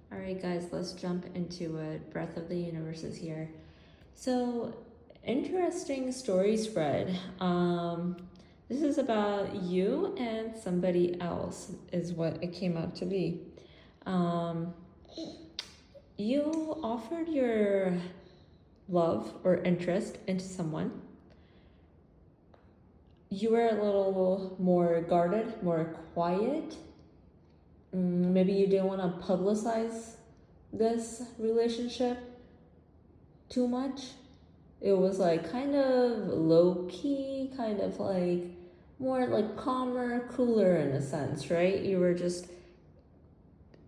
All right, guys, let's jump into it. Breath of the Universe is here. So, interesting story spread. This is about you and somebody else, is what it came out to be. Um, you offered your love or interest into someone. You were a little more guarded, more quiet. Maybe you didn't want to publicize this relationship too much. It was like kind of low key, kind of like more like calmer, cooler in a sense, right? You were just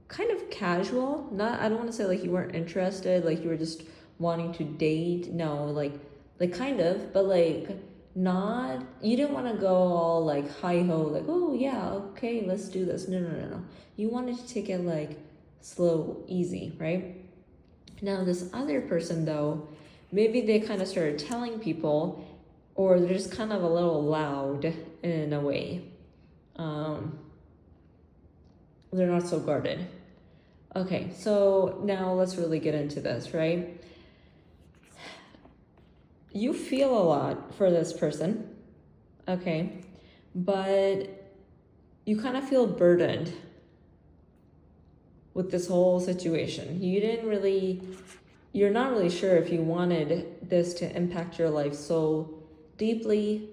kind of casual. Not, I don't want to say like you weren't interested, like you were just wanting to date. No, like kind of, but like not, you didn't want to go all like hi ho, like, oh yeah, okay, let's do this. No. You wanted to take it like slow, easy, right? Now, this other person, though, maybe they kind of started telling people, or they're just kind of a little loud in a way. They're not so guarded. Okay, so now let's really get into this, right? You feel a lot for this person, okay, but you kind of feel burdened with this whole situation. You're not really sure if you wanted this to impact your life so deeply.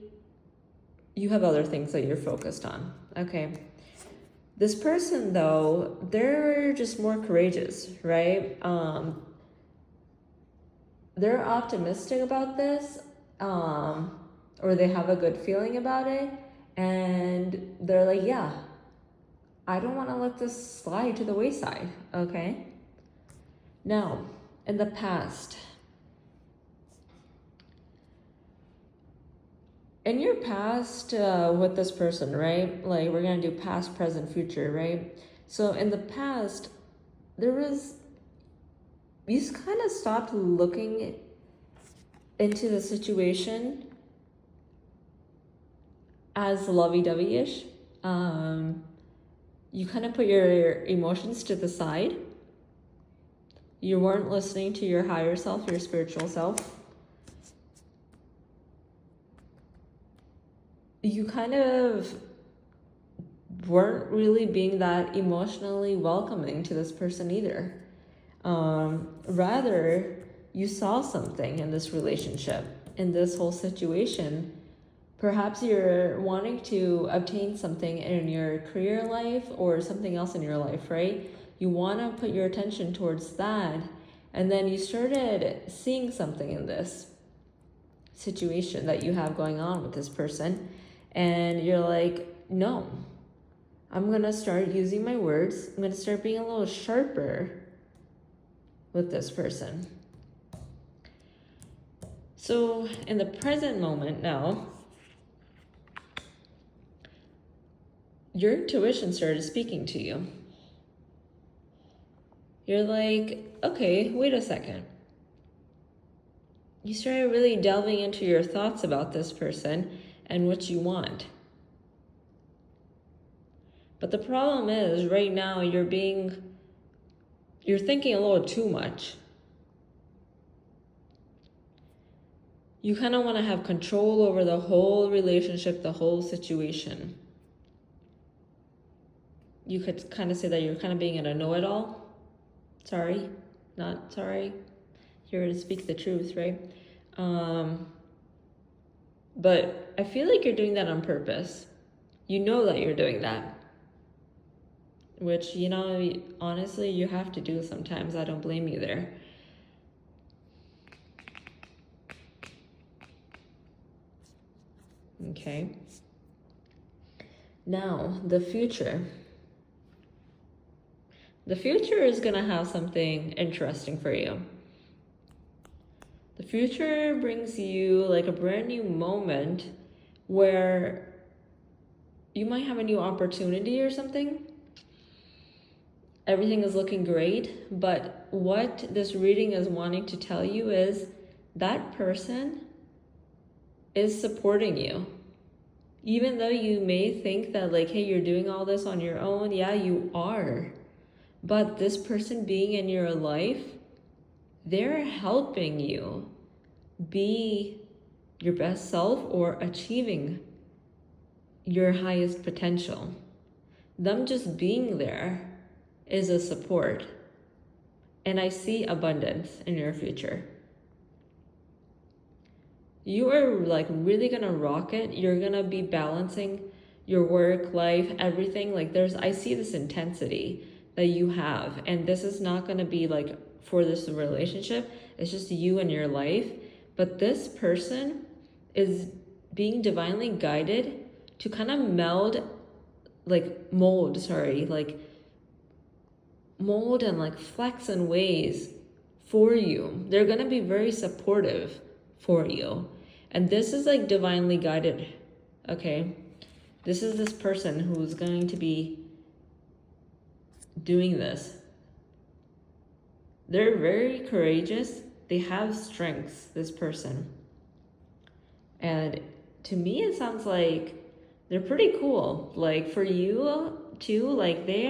You have other things that you're focused on. Okay. This person, though, they're just more courageous, right? They're optimistic about this, or they have a good feeling about it, and they're like, yeah, I don't want to let this slide to the wayside. Okay. Now, in the past, in your past with this person, right? Like we're gonna do past, present, future, right? So in the past, there was, you kind of stopped looking into the situation as lovey-dovey-ish. You kind of put your emotions to the side. You weren't listening to your higher self, your spiritual self. You kind of weren't really being that emotionally welcoming to this person either. Rather, you saw something in this relationship, in this whole situation. Perhaps you're wanting to obtain something in your career life or something else in your life, right? You want to put your attention towards that. And then you started seeing something in this situation that you have going on with this person. And you're like, no, I'm going to start using my words. I'm going to start being a little sharper with this person. So in the present moment now, your intuition started speaking to you. You're like, okay, wait a second. You started really delving into your thoughts about this person and what you want. But the problem is, right now, you're thinking a little too much. You kind of want to have control over the whole relationship, the whole situation. You could kind of say that you're kind of being a know-it-all. Sorry, not sorry. You're going to speak the truth, right? But I feel like you're doing that on purpose. You know that you're doing that. Which, honestly, you have to do sometimes. I don't blame you there. Okay. Now, the future. The future is going to have something interesting for you. The future brings you like a brand new moment where you might have a new opportunity or something. Everything is looking great, but what this reading is wanting to tell you is that person is supporting you. Even though you may think that like, hey, you're doing all this on your own, yeah, you are. But this person being in your life, they're helping you be your best self or achieving your highest potential. Them just being there is a support. And I see abundance in your future. You are like really gonna rock it. You're gonna be balancing your work, life, everything. Like I see this intensity that you have. And this is not gonna be like for this relationship. It's just you and your life. But this person is being divinely guided to kind of mold and like flex in ways for you. They're gonna be very supportive for you. And this is like divinely guided, okay? This is this person who's going to be doing this. They're very courageous. They have strengths, this person. And to me, it sounds like they're pretty cool. Like for you too, like they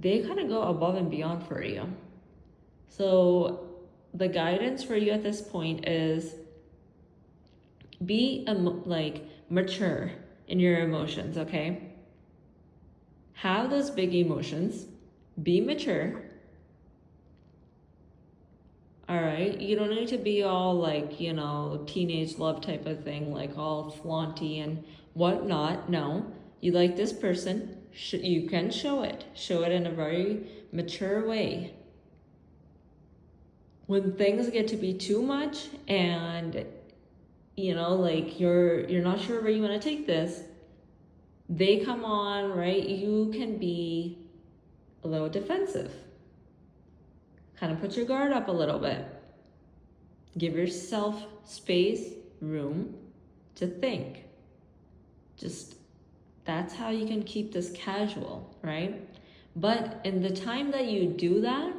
kind of go above and beyond for you. So the guidance for you at this point is be mature in your emotions, okay? Have those big emotions, be mature. All right, you don't need to be all like, teenage love type of thing, like all flaunty and whatnot. No, you like this person, you can show it in a very mature way. When things get to be too much and like you're not sure where you want to take this, they come on, right? You can be a little defensive. Kind of put your guard up a little bit. Give yourself space, room to think. Just that's how you can keep this casual, right? But in the time that you do that,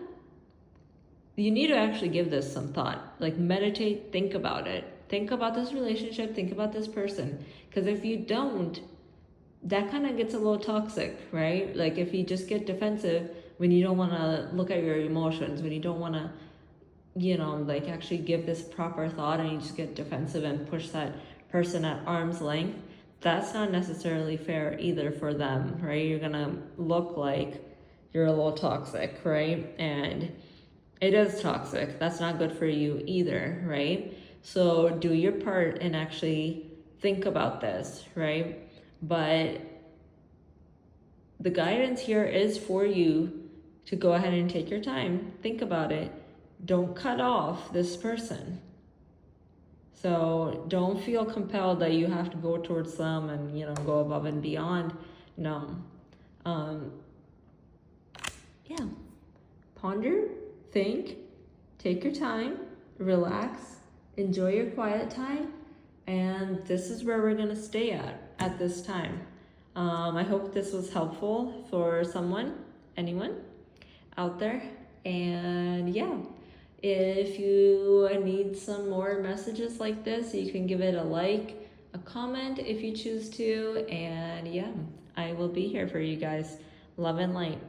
you need to actually give this some thought. Like meditate, think about it. Think about this relationship, think about this person. Because if you don't, that kind of gets a little toxic, right? Like if you just get defensive when you don't want to look at your emotions, when you don't want to, actually give this proper thought, and you just get defensive and push that person at arm's length, that's not necessarily fair either for them, right? You're going to look like you're a little toxic, right? And it is toxic. That's not good for you either, right? So do your part and actually think about this, right? But the guidance here is for you to go ahead and take your time, think about it. Don't cut off this person. So don't feel compelled that you have to go towards them and, go above and beyond. No. Yeah. Ponder, think, take your time, relax, enjoy your quiet time. And this is where we're going to stay at this time. I hope this was helpful for anyone out there. And yeah, if you need some more messages like this, you can give it a like, a comment if you choose to. And yeah, I will be here for you guys. Love and light.